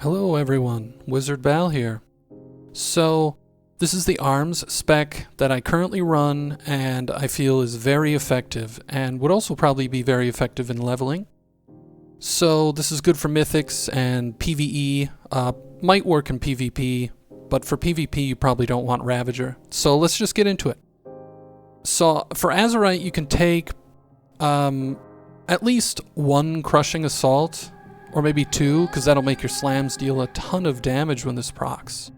Hello everyone, Wizard Val here. So, this is the arms spec that I currently run and I feel is very effective and would also probably be very effective in leveling. So this is good for mythics and PvE, might work in PvP, but for PvP you probably don't want Ravager. So let's just get into it. So for Azerite you can take at least one Crushing Assault, or maybe two, because that'll make your slams deal a ton of damage when this procs.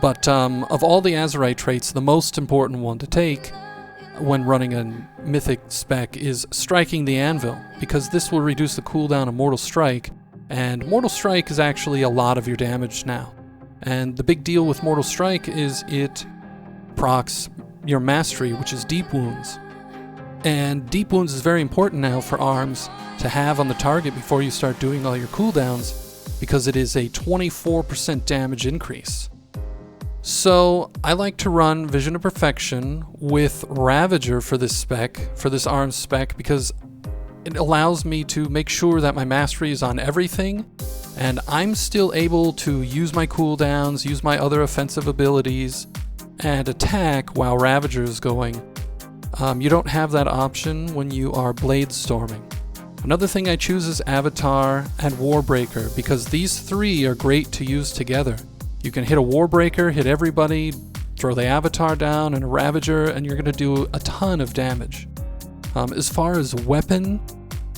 But of all the Azerite traits, the most important one to take when running a mythic spec is Striking the Anvil, because this will reduce the cooldown of Mortal Strike, and Mortal Strike is actually a lot of your damage now. And the big deal with Mortal Strike is it procs your Mastery, which is Deep Wounds. And Deep Wounds is very important now for arms to have on the target before you start doing all your cooldowns, because it is a 24% damage increase. So I like to run Vision of Perfection with Ravager for this spec, for this arms spec, because it allows me to make sure that my mastery is on everything and I'm still able to use my cooldowns, use my other offensive abilities, and attack while Ravager is going. You don't have that option when you are Blade Storming. Another thing I choose is Avatar and Warbreaker, because these three are great to use together. You can hit a Warbreaker, hit everybody, throw the Avatar down and a Ravager, and you're going to do a ton of damage. As far as weapon,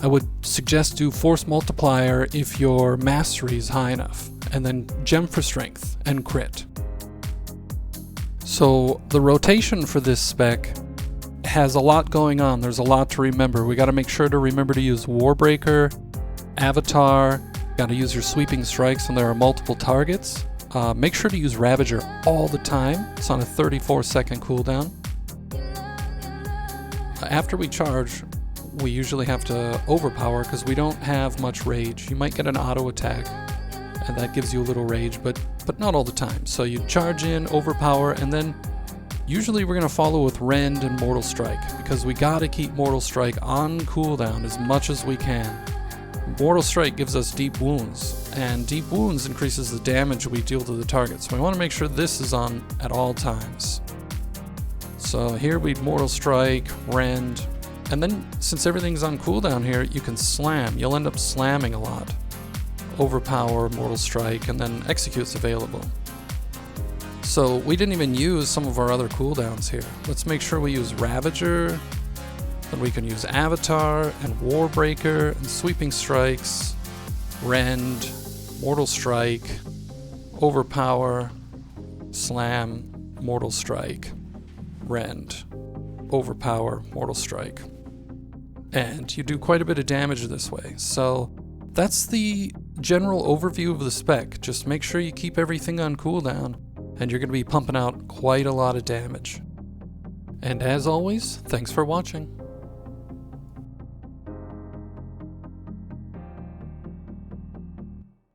I would suggest do Force Multiplier if your Mastery is high enough, and then Gem for Strength and Crit. So the rotation for this spec has a lot going on. There's a lot to remember. We got to make sure to remember to use Warbreaker, Avatar, got to use your Sweeping Strikes when there are multiple targets. Make sure to use Ravager all the time. It's on a 34-second cooldown. After we charge, we usually have to overpower because we don't have much rage. You might get an auto attack and that gives you a little rage, but not all the time. So you charge in, overpower, and then usually we're going to follow with Rend and Mortal Strike, because we got to keep Mortal Strike on cooldown as much as we can. Mortal Strike gives us Deep Wounds, and Deep Wounds increases the damage we deal to the target, so we want to make sure this is on at all times. So here we Mortal Strike, Rend, and then since everything's on cooldown here, you can slam. You'll end up slamming a lot. Overpower, Mortal Strike, and then Execute's available. So we didn't even use some of our other cooldowns here. Let's make sure we use Ravager, then we can use Avatar and Warbreaker and Sweeping Strikes, Rend, Mortal Strike, Overpower, Slam, Mortal Strike, Rend, Overpower, Mortal Strike. And you do quite a bit of damage this way. So that's the general overview of the spec. Just make sure you keep everything on cooldown, and you're going to be pumping out quite a lot of damage. And as always, thanks for watching.